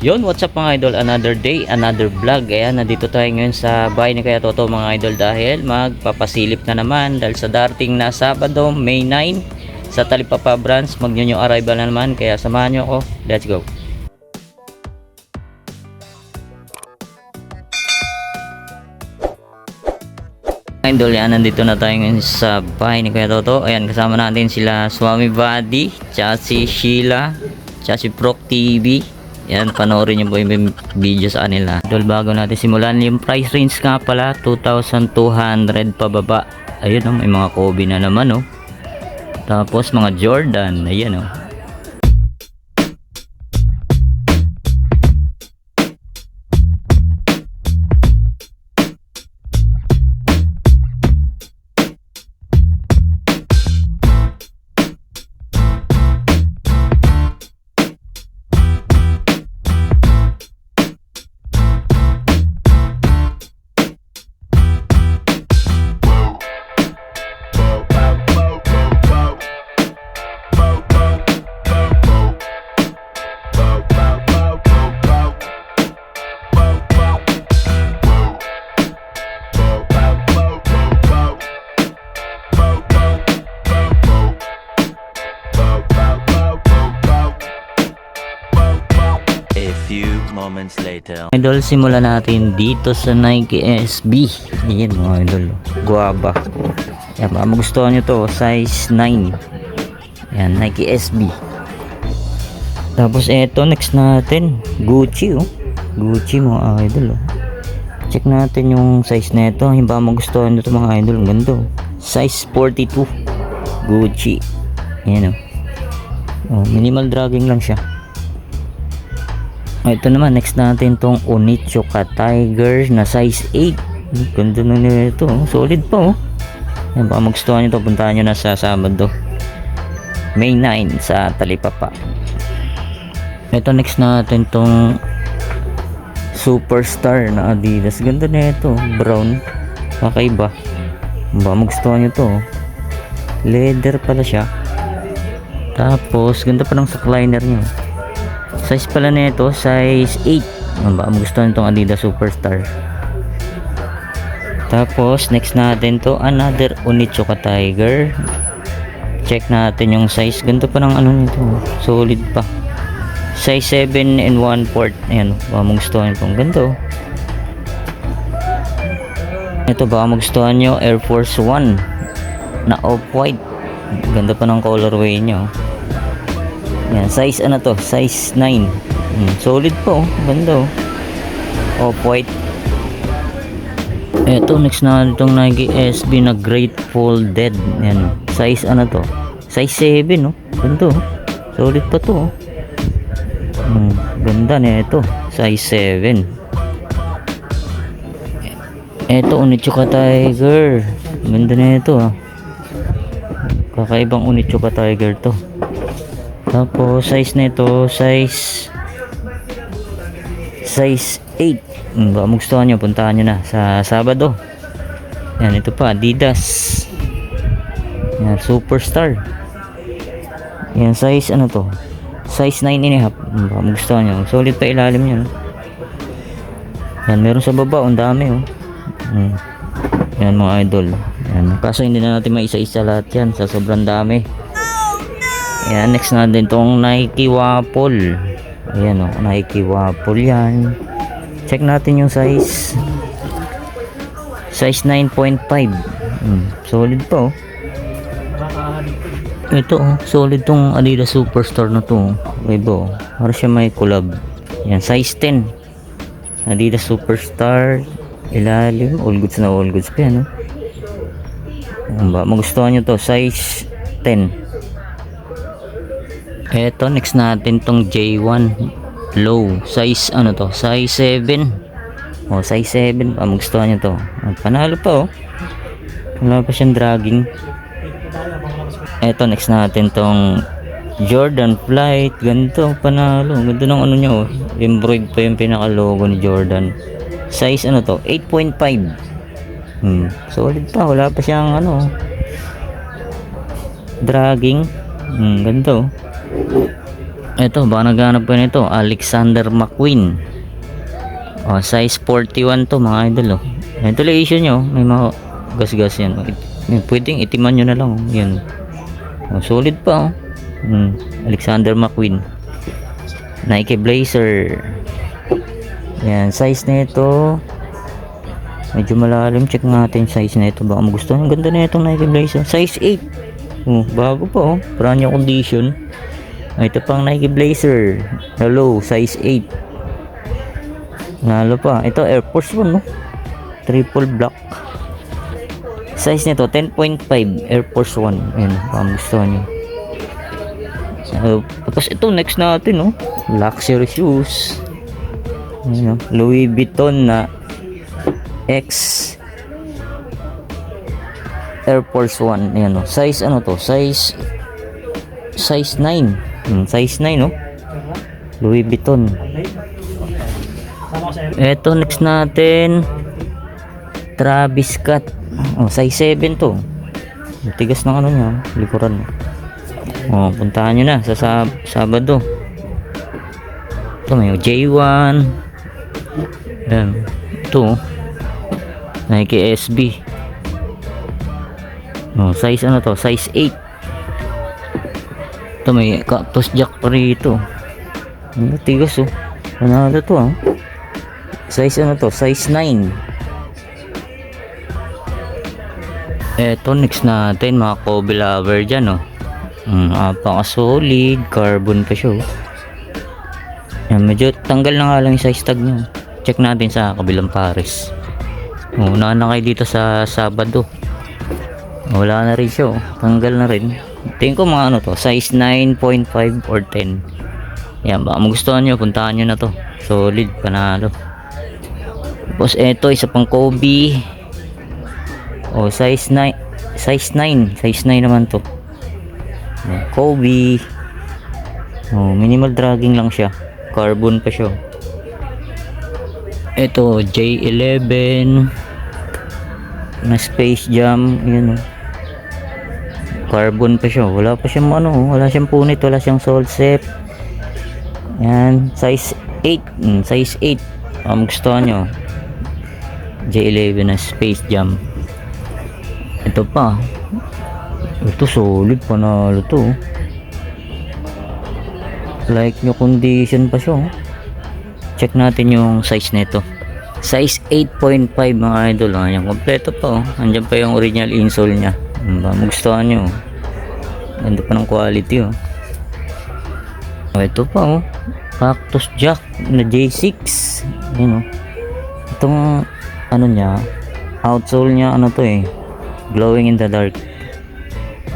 Yun, what's up mga idol? Another day, another vlog. Ayan, nandito tayo ngayon sa bahay ni Kuya Toto mga idol dahil magpapasilip na naman dahil sa darating na Sabado, May 9 sa Talipapa branch, mag-new arrival na naman. Kaya samahan nyo ako. Let's go. Idol, yan, nandito na tayo ngayon sa bahay ni Kuya Toto. Ayan, kasama natin sila Swami Buddy, tsaka si Sheila, tsaka si Proc TV. Yan, panoorin nyo po yung video sa kanila. Idol, bago natin simulan, yung price range nga pala 2,200 pababa. Ayun, may mga Kobe na naman, oh. Tapos mga Jordan, ayan, oh. Moments later. Idol, simulan natin dito sa Nike SB. Yan mga idol, guava. Yan, baka magustuhan nyo to, size 9. Yan, Nike SB. Tapos eto, next natin Gucci, oh. Gucci mga idol, oh. Check natin yung size na ito. Yung baka magustuhan nyo to mga idol, ganda, oh. Size 42 Gucci. Yan, oh. Minimal dragging lang siya. Ito naman, next natin tong Onitsuka Tiger na size 8. Ganda na nito, oh. Solid pa, oh. Yan, baka magustuhan nyo ito, puntahan nyo na sa Sabado, May 9 sa Talipapa. Ito, next natin tong Superstar na Adidas. Ganda na ito, brown, kakaiba. Baka magustuhan nyo ito, oh. Leather pala siya. Tapos ganda pa ng sackliner nyo. Size pala nito, size 8. Baka magustuhan itong Adidas Superstar. Tapos next natin to, another Onitsuka Tiger. Check natin yung size. Ganda pa ng ano nito, solid pa. Size 7 and 1/4. Ayan, baka magustuhan itong ganda, oh. Ito, baka magustuhan nyo, Air Force 1 na off-white. Ganda pa ng colorway nyo. Yan, size ano to, size 9. Solid po, ganda, oh. Off-white. Eto, next na itong Nike SB na Grateful Dead. Yan, size ano to, size 7, oh. Ganda, oh. Solid pa to, oh. Ganda na ito, size 7. Eto, Onitsuka Tiger. Ganda na ito, ah. Kakaibang Onitsuka Tiger to. Tapos size nito, size 8. Baka magustuhan nyo, puntahan nyo na sa Sabado. Yan, ito pa, Adidas. Yan, Superstar. Yan, size ano to, size 9.5. Baka magustuhan nyo, solid pa ilalim nyo, no? Yan, meron sa baba, ang dami, oh. Yan mga idol. Yan, kaso hindi na natin maisa-isa lahat yan sa sobrang dami. Ayan, next natin tong Nike Waffle. Ayan, oh, Nike Waffle yan. Check natin yung size. Size 9.5. Solid pa, oh. Ito, oh, solid tong Adidas Superstar na to, oh. Iba, oh. Para siya may collab. Ayan, size 10. Adidas Superstar. Ilalim, all goods na all goods pa yan, oh. Ayan ba, magustuhan nyo to, size 10. Eto, next natin tong J1 low, size ano to, size 7. Oh, size 7. Magustuhan nyo to, panalo pa, oh. Wala pa siyang dragging. Eto, next natin tong Jordan Flight. Ganito, panalo. Ganda ng ano nyo, oh. Embroid pa yung pinaka logo ni Jordan. Size ano to, 8.5. Solid pa, wala pa siyang ano, dragging. Ganito. Ito, baka naghanap ko nito, Alexander McQueen. Oh, size 41 to mga idol oh. Ventilation nyo, may mga gas-gas yan. Pwedeng itiman nyo na lang oh. Yan. Oh, solid pa oh. Alexander McQueen. Nike Blazer. Yan, size nito medyo malalim. Check natin size nito. Baka magustuhan. Ang ganda na itong Nike Blazer. Size 8. Oh, bago pa oh. Brand new condition. Ito pang Nike Blazer. Hello, size 8. Nalo pa. Ito Air Force 1 no. Triple black. Size nito 10.5 Air Force 1. Ayan, pamustuhan nyo. Tapos ito next natin no. Luxury shoes. Ayan, Louis Vuitton na X Air Force 1. Ayan no. Size ano to? Size 9. Size 9 no. Louis Vuitton. Ito next natin Travis Scott. Oh, size 7 to. Tigas ng ano niya, likuran. Oh, puntahan nyo na sa Sabado. Ito may J1. Ayan. Ito Nike SB. Oh, size ano to? Size 8. Ito may Cactus Jack pa rito. Ano, tigas oh. Panalo to ah. Size ano to? Size 9. Eto next natin mga Kobe lover dyan oh. Apaka solid. Carbon pa siya oh. Yan, medyo tanggal na nga lang yung size tag nyo. Check natin sa kabilang pares. Una na kayo dito sa Sabado. Wala na rin siya oh. Tanggal na rin. Tingin ko mga ano to, size 9.5 or 10. Yan, baka magustuhan nyo, puntahan nyo na to. Solid, panalo. Tapos eto, isa pang Kobe. O, size 9 naman to. Kobe. O, minimal dragging lang siya. Carbon pa siya. Eto, J11 na Space Jam. Yan o. Carbon pa siya. Wala pa siyang ano, wala siyang punit, wala siyang sole set. Yan, size 8. Size 8. Gustuhan nyo. J11 na Space Jam. Ito pa. Ito solid, panalo to. Like nyo condition pa siya. Check natin yung size nito. Size 8.5 mga idol. Yan, kompleto pa. Andyan pa yung original insole nya. Magustuhan nyo. Ganda pa ng quality oh. Ito pa oh. Cactus Jack na J6. Yan oh. Itong ano nya, outsole nya ano to eh, glowing in the dark.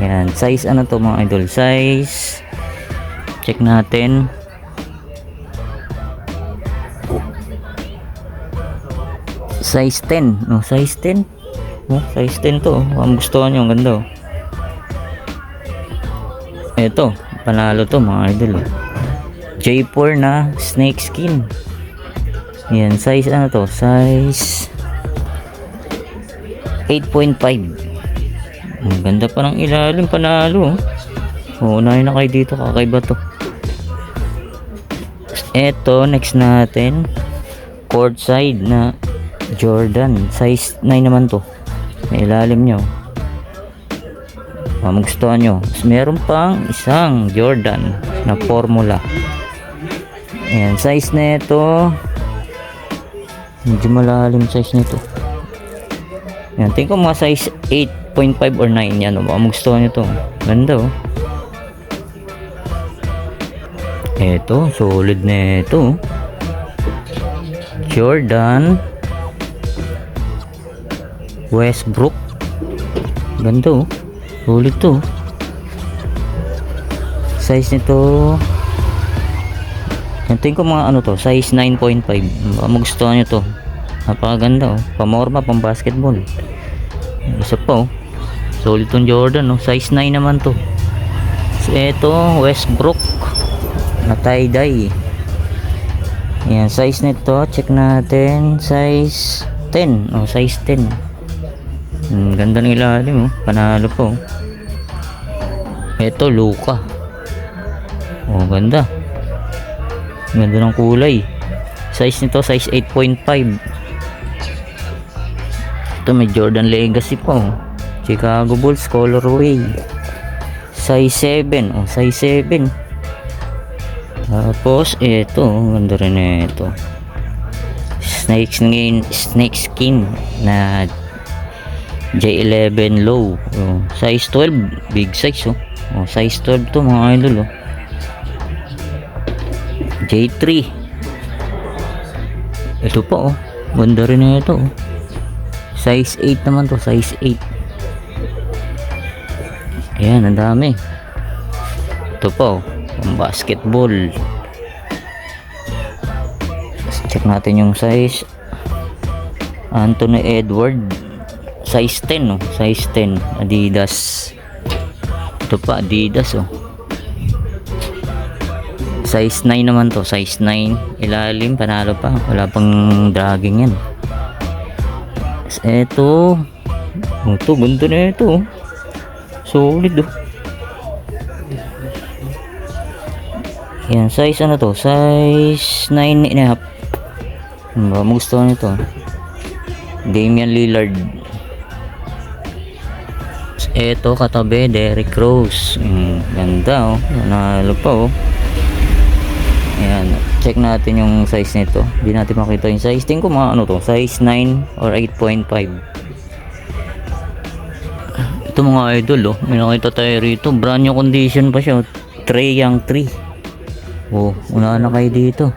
Yan, size ano to mga idol? Size, check natin. Size 10. Oh, size 10. Oh, size 10 to. Ang gustuhan nyo, ang ganda oh. Ito, panalo to mga idol oh. J4 na snake skin. Yan, size ano to? Size 8.5. Ang ganda pa ng ilalim, panalo oh. Unahin na kayo dito, kakaiba to. Ito, next natin courtside na Jordan. Size 9 naman to. May ilalim nyo. Magustuhan nyo. Meron pang isang Jordan na formula. Ayan, size na ito medyo malalim size nito. Ayan, tingin ko mga size 8.5 or 9 yan. Magustuhan nyo to. Ganda oh. Ito, solid na ito. Jordan Westbrook. Ganda oh. Solid to. Size nito, tingin ko mga ano to, size 9.5. Magustuhan nyo to. Napakaganda oh. Pamorma, pang basketball. Isa pa oh. Solid tong Jordan oh. Size 9 naman to. So ito, Westbrook na tie-dye. Ayan, size nito, check natin. Size 10. Oh, size 10. Ganda ng ilalim oh. Panalo po. Ito Luka. Oh, ganda. Ganda ng kulay. Size nito, size 8.5. Ito may Jordan Legacy pa oh. Chicago Bulls colorway. Size 7. Oh, size 7. Tapos ito, ganda rin ito. Snake skin na J11 low. Oh, size 12, big size oh. Oh, size 12 to mga idol oh. J3. Ito pa oh. Ganda rin na ito oh. Size 8 naman to, size 8. Ayan, ang dami. Ito pa oh. Pang basketball. Check natin yung size. Anthony Edward. Size 10 oh. Size 10. Adidas. Ito pa Adidas oh. Size 9 naman to, size 9. Ilalim, panalo pa. Wala pang dragging yan. Ito. Ito, ganda na ito. Solid oh. Yan, size ano to? Size 9.5. Magustuhan nito. Damian Lillard. Ito katabi, Derrick Rose. Ganda oh. Nanalo pa oh. Ayan, check natin yung size nito. Hindi natin makita yung size. Tingin ko mga ano to, size 9 or 8.5. Ito mga idol oh. May nakita tayo rito. Brand new condition pa siya. Trae Young 3. Oh, una na kayo dito.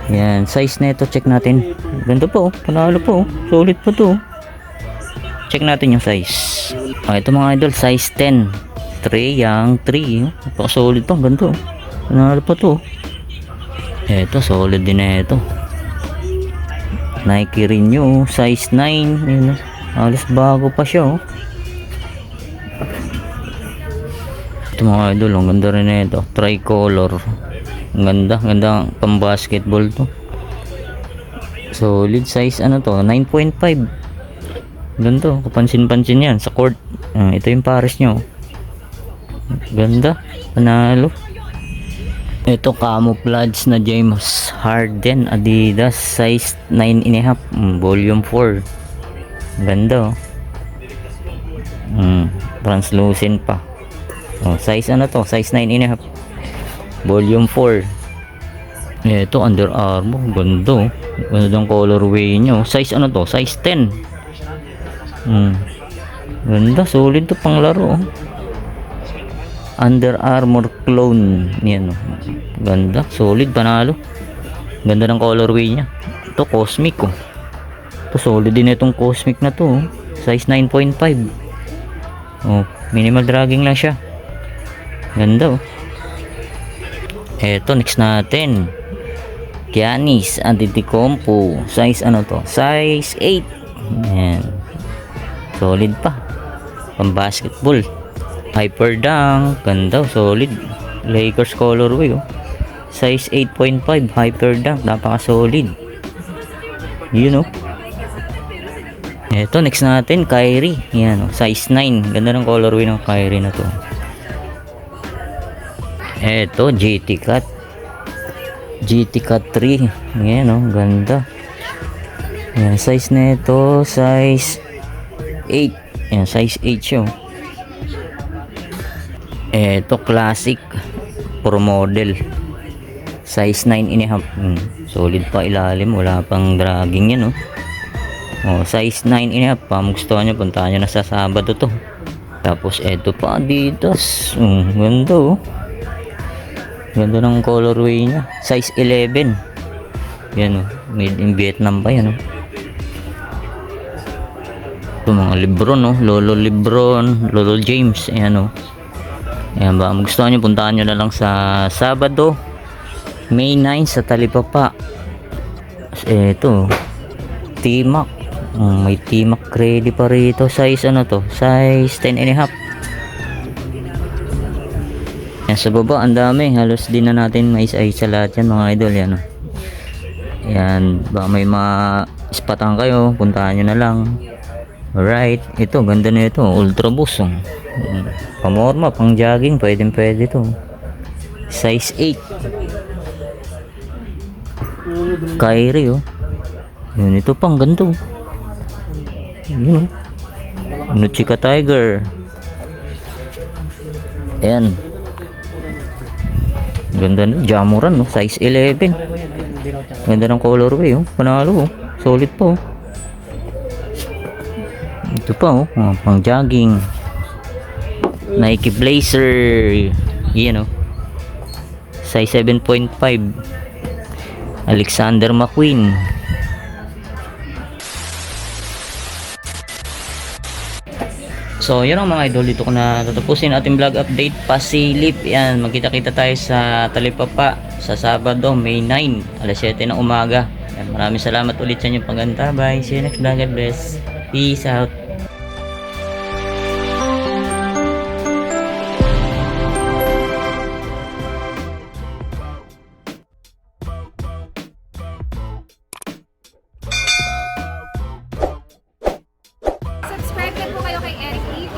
Ayan, size nito check natin. Ganda pa oh. Panalo pa oh. Solid pa to oh. Check natin yung size. Ito mga idol, size 10. Trae Young 3. Napaka-solid pa, ganda oh. Panalo pa to. Ito, solid din na ito. Nike Renew, size 9. Yun, alas bago pa siya oh. Ito mga idol, ang ganda rin na ito. Tricolor. Ang ganda, ganda pang basketball to. Solid size ano to, 9.5. Ganda, kapansin-pansin yan sa court. Ito yung pares nyo. Ganda, panalo. Ito camouflage na James Harden Adidas size 9.5 volume 4. Ganda oh. Translucent pa. Oh, size ano to? Size 9.5 volume 4. Ito Under Armour. Ganda oh. Ganda ng colorway nyo. Size ano to? Size 10. Ganda, solid to pang laro oh. Under Armour clone. Yan oh. Ganda, solid, panalo. Ganda ng colorway niya. Ito cosmic oh. Ito solid din itong cosmic na to oh. Size 9.5. Oh, minimal dragging lang siya. Ganda oh. Eto next natin. Giannis Antetokounmpo. Size ano to? Size 8. Yan. Solid pa. Pang basketball. Hyper Dunk. Ganda, solid. Lakers colorway oh. Size 8.5 Hyper Dunk. Napaka solid. Yun oh. Ito next natin Kyrie. Yan oh. Size 9. Ganda ng colorway ng Kyrie na to. Ito GT Cut. GT Cut 3. Yan oh. Ganda. Yan, size na ito size 8. Yan, size 8 siya oh. Ito classic pro model size 9.5. Solid pa ilalim, wala pang dragging yan oh. Oh, size 9.5 pa. Gusto nyo, puntahan nyo na sa Sabado to. Tapos eto pa Adidas. Ganda oh. Ganda ng colorway nya. Size 11. Yan oh. Made in Vietnam pa yan oh. Ito mga Lebron oh. Lolo Lebron, Lolo James. Ayan oh. Ayan ba, gusto nyo, puntahan nyo na lang sa Sabado May 9 sa Talipapa. Ito T-Mac. May T-Mac ready pa rito. Size ano to? Size 10.5. Yan sa baba, ang dami. Halos din na natin may isa lahat yan mga idol. Yan oh. Yan, baka may mga ispatan kayo, puntahan nyo na lang. Alright, ito ganda na ito, Ultra Boost oh. Pamorma, pang jogging, pwede to. Size 8. Kyrie oh. Yun, ito pang ganda oh. Yun oh. Nuchika Tiger. Ayan. Ganda na. Jamuran oh. Size 11. Ganda ng colorway oh. Panalo oh. Solid po oh. Ito pa oh. Pang jogging. Nike Blazer. Yan oh. Size 7.5. Alexander McQueen. So yun ang mga idol, dito ko na tatapusin ating vlog update. Pasilip yan, magkita-kita tayo sa Talipapa sa Sabado, May 9 alas 7 ng umaga. Yan, maraming salamat ulit sa inyong paggantabay. See you next vlog. God bless. Peace out. Subscribe na po kayo kay Eric TV.